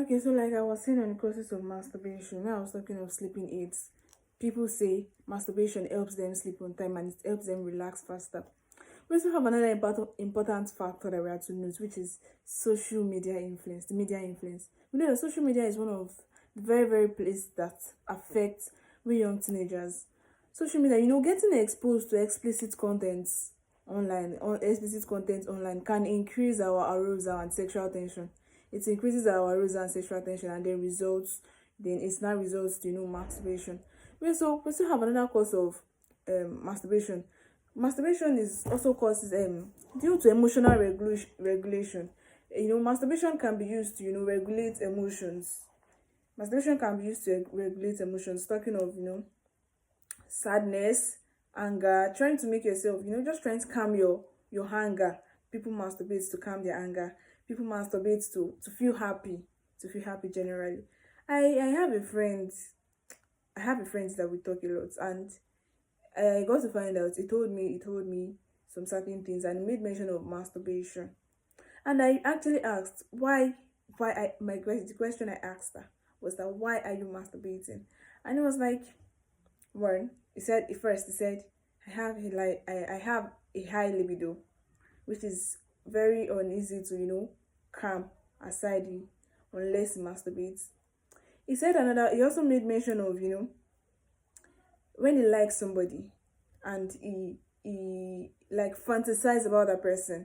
Okay, so like I was saying on the process of masturbation, when I was talking of sleeping aids, people say masturbation helps them sleep on time and it helps them relax faster. We also have another important factor that we have to note, which is social media influence, the media influence. We know that social media is one of the very, very places that affects we young teenagers. Social media, getting exposed to explicit content online can increase our arousal and sexual tension. It increases our arousal and sexual tension, and then it's now results to masturbation. We still have another cause of masturbation. Masturbation is also causes due to emotional regulation. Masturbation can be used to regulate emotions. Masturbation can be used to regulate emotions. Talking of sadness, anger, trying to make yourself, just trying to calm your anger. People masturbate to calm their anger. People masturbate to feel happy, generally. I have a friend. I have a friend that we talk a lot, and I got to find out. He told me some certain things, and he made mention of masturbation. And I actually asked why the question I asked her was that why are you masturbating? And it was like, one, he said, I have a high libido, which is very uneasy to calm aside you unless he masturbates. He also made mention of when he likes somebody and he like fantasize about that person,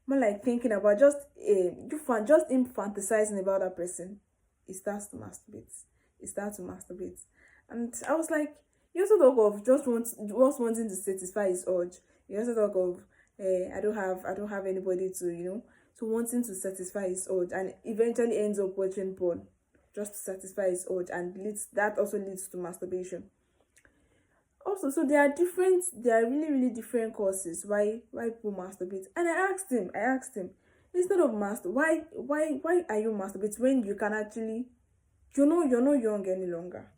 more like thinking about just him fantasizing about that person, he starts to masturbate. And I was like, you also talk of just wanting to satisfy his urge. You also talk of I don't have anybody to to wanting to satisfy his urge, and eventually ends up watching porn just to satisfy his urge, and also leads to masturbation. Also, so there are really, really different causes why people masturbate. And I asked him, instead of why are you masturbate when you can actually, you're not young any longer,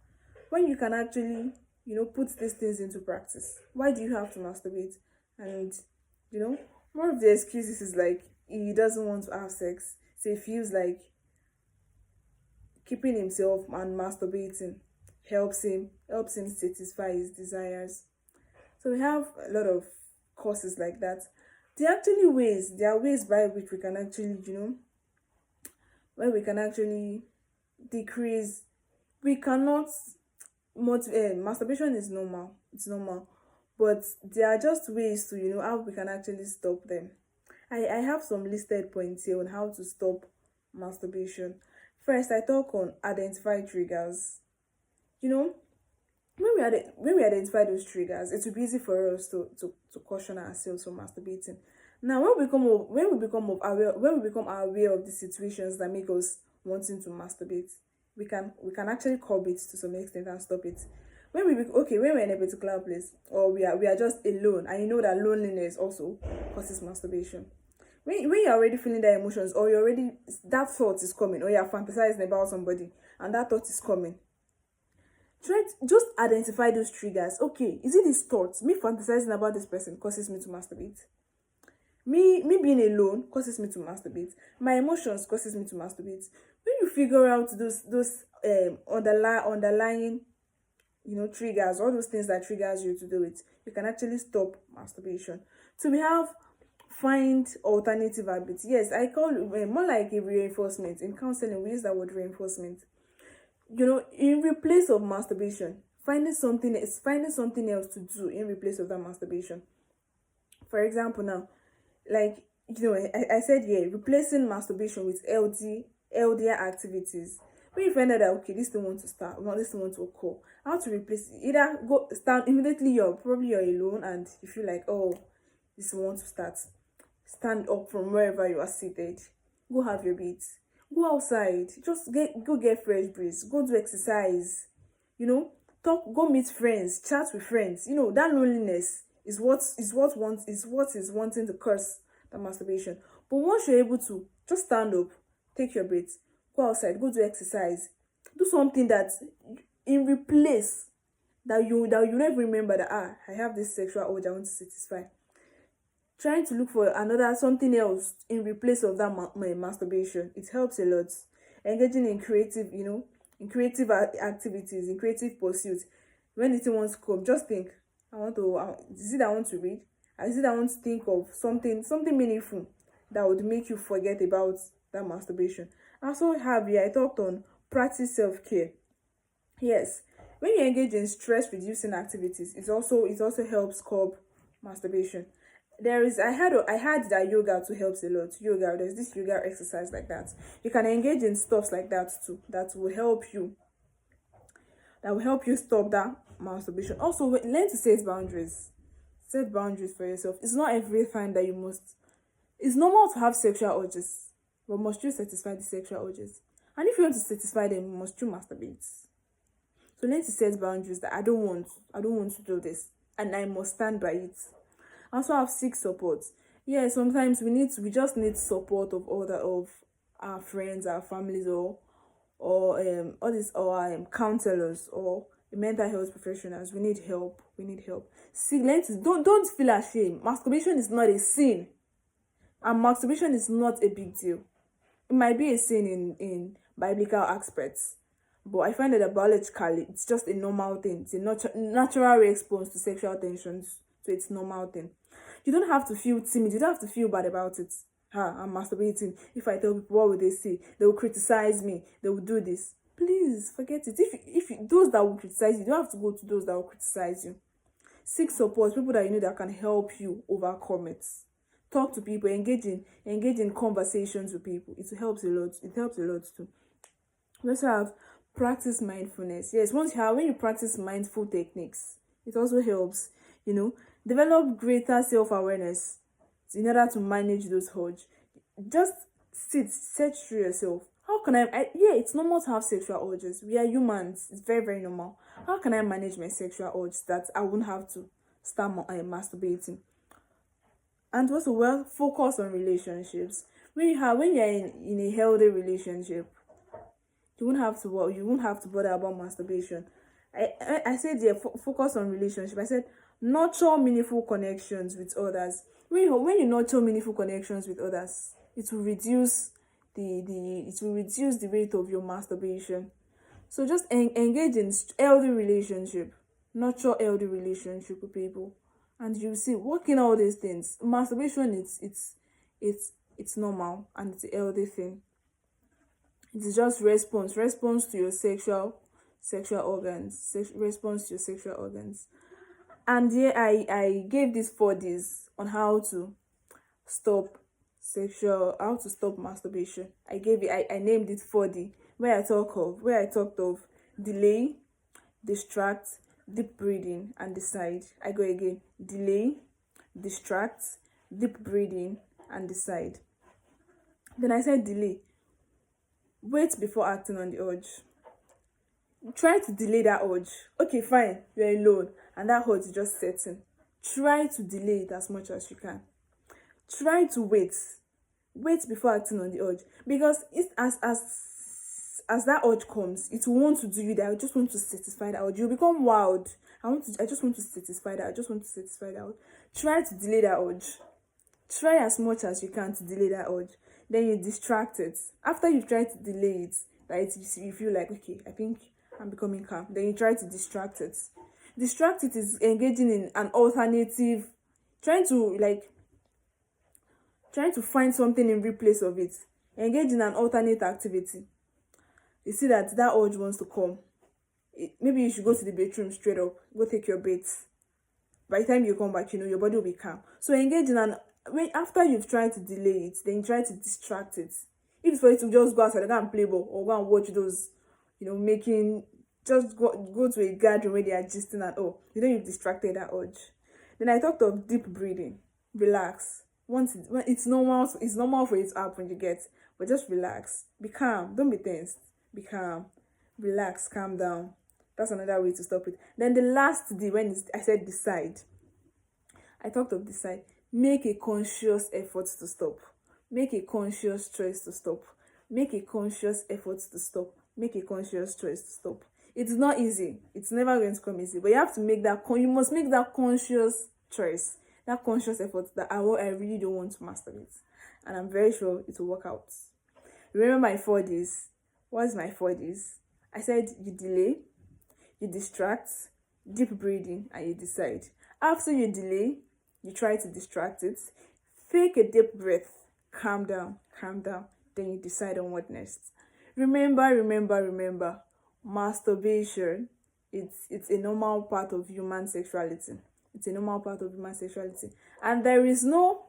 when you can actually put these things into practice? Why do you have to masturbate? And you know one of the excuses is like he doesn't want to have sex, so he feels like keeping himself and masturbating helps him satisfy his desires. So we have a lot of causes like that. There are ways by which we can actually where we can actually decrease. We cannot masturbation is normal, it's normal, but there are just ways to how we can actually stop them. I have some listed points here on how to stop masturbation. First, I talk on identify triggers. you know when we identify those triggers, it will be easy for us to caution ourselves from masturbating. Now, when we become aware of the situations that make us wanting to masturbate, we can actually curb it to some extent and stop it. When we're in a particular place, or we are just alone, and that loneliness also causes masturbation. When you're already feeling the emotions, or you're already that thought is coming, or you're fantasizing about somebody and that thought is coming, try to just identify those triggers. Okay, is it this thought, me fantasizing about this person causes me to masturbate? Me being alone causes me to masturbate? My emotions causes me to masturbate? When you figure out those underlying triggers, all those things that triggers you to do it, you can actually stop masturbation. So we have find alternative habits. Yes, I call it more like a reinforcement. In counseling, we use that word reinforcement. In replace of masturbation, finding something else to do in replace of that masturbation. For example, now, like I said here, replacing masturbation with healthier activities. When you find out that okay, this thing want to start, this thing want to occur, how to replace it? Either go stand immediately. You're alone and you feel like, oh, this one want to start. Stand up from wherever you are seated. Go have your beats. Go outside. Just go get fresh breeze. Go do exercise. Talk. Go meet friends. Chat with friends. That loneliness is what is wanting to curse the masturbation. But once you're able to just stand up, take your breath, go outside, go do exercise, do something that in replace that you never remember that I have this sexual urge I want to satisfy. Trying to look for another something else in replace of that masturbation, it helps a lot. engaging in creative, in creative activities, in creative pursuits. When the thing wants to come, just think, is it that I want to read? Is it that I want to think of something meaningful that would make you forget about that masturbation? I also have here, I talked on practice self-care. Yes, when you engage in stress reducing activities, it also helps curb masturbation. I had that yoga to helps a lot. Yoga, there's this yoga exercise like that. You can engage in stuff like that too. That will help you stop that masturbation. Also, learn to set boundaries. Set boundaries for yourself. It's not every time that you must. It's normal to have sexual urges, but must you satisfy the sexual urges? And if you want to satisfy them, must you masturbate? So learn to set boundaries that I don't want to do this, and I must stand by it. Also have seek support. Yeah, sometimes we just need support of our friends, our families, or all these or counselors or mental health professionals. We need help. We need help. See, learn to don't feel ashamed. Masturbation is not a sin, and masturbation is not a big deal. It might be a sin in biblical aspects, but I find that biologically it's just a normal thing. It's a natural response to sexual tensions. So it's normal thing. You don't have to feel timid. You don't have to feel bad about it. I'm masturbating. If I tell people, what will they say? They will criticize me. They will do this. Please forget it. Those that will criticize you, you don't have to go to those that will criticize you. Seek support, people that you know that can help you overcome it. Talk to people, engage in conversations with people. It helps a lot. It helps a lot too. We also have practice mindfulness. Yes, when you practice mindful techniques, it also helps, develop greater self-awareness in order to manage those urges. Just search through yourself. How can yeah, it's normal to have sexual urges. We are humans. It's very, very normal. How can I manage my sexual urges that I won't have to start masturbating? And also, well, focus on relationships. When you're in a healthy relationship, you won't have to bother about masturbation. I said, yeah, focus on relationship. I said nurture meaningful connections with others. When you nurture meaningful connections with others, it will reduce the rate of your masturbation. So just engage in healthy relationship, nurture healthy relationship with people, and you see, working all these things, masturbation it's normal and it's a healthy thing. It is just response to your sexual organs, response to your sexual organs. And here I gave these 4Ds on how to stop masturbation. I named it 4D, where I talked of delay, distract, deep breathing, and decide. I go again: delay, distract, deep breathing, and decide. Then I said delay. Wait before acting on the urge. Try to delay that urge. Okay, fine, you're alone and that urge is just setting. Try to delay it as much as you can. Try to wait before acting on the urge, because it's as that urge comes, it will want to do you that. I just want to satisfy that urge. You become wild. I just want to satisfy that. I just want to satisfy that urge. Try to delay that urge. Try as much as you can to delay that urge. Then you distract it. After you've tried to delay it, right, you feel like, okay, I think I'm becoming calm. Then you try to distract it. Distract it is engaging in an alternative, trying to find something in replace of it. Engage in an alternate activity. You see that urge wants to come. Maybe you should go to the bedroom straight up, go take your bath. By the time you come back, your body will be calm. So engage in after you've tried to delay it, then you try to distract it. If it's for you to just go outside and play ball or go and watch those, just go to a gathering where they are gisting and you've distracted that urge. Then I talked of deep breathing. Relax. It's normal for it to happen, you get, but just relax. Be calm. Don't be tense. Be calm. Relax. Calm down. That's another way to stop it. Then the last D, I said decide. I talked of decide. Make a conscious effort to stop. Make a conscious choice to stop. Make a conscious effort to stop. Make a conscious choice to stop. It's not easy. It's never going to come easy. But you have to you must make that conscious choice. That conscious effort that I really don't want to masturbate. And I'm very sure it will work out. Remember my 4Ds. What's my 4Ds? I said you delay, you distract, deep breathing, and you decide. After you delay, you try to distract it, take a deep breath, calm down, then you decide on what next. Remember, masturbation, it's a normal part of human sexuality. It's a normal part of human sexuality. And there is no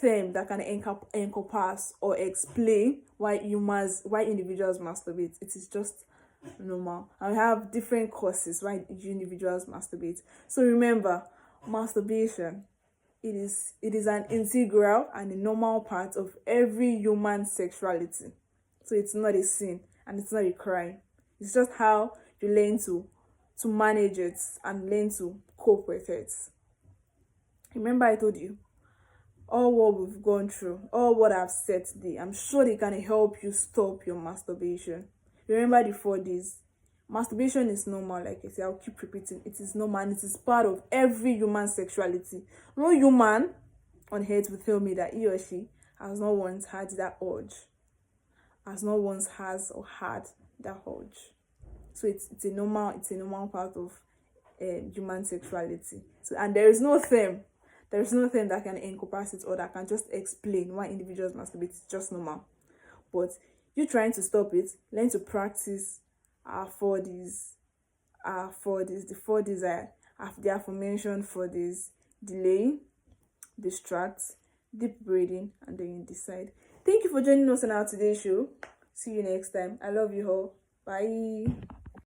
thing that can encompass or explain why individuals masturbate. It is just normal. And we have different causes why individuals masturbate. So remember, masturbation, it is an integral and a normal part of every human sexuality. So it's not a sin and it's not a crime. It's just how you learn to manage it and learn to cope with it. Remember, I told you all what we've gone through, all what I've said today, I'm sure they can help you stop your masturbation. Remember the 4Ds. Masturbation is normal, like I say, I'll keep repeating. It is normal and it is part of every human sexuality. No human on earth will tell me that he or she has not once had that urge. Has not once has or had that urge. So it's a normal part of human sexuality. So, and there is nothing that can encompass it or that can just explain why individuals masturbate. It's just normal. But you trying to stop it, learn to practice our 4Ds. The 4Ds are the aforementioned 4Ds: delay, distract, deep breathing, and then you decide. Thank you for joining us on our today's show. See you next time. I love you all. Bye.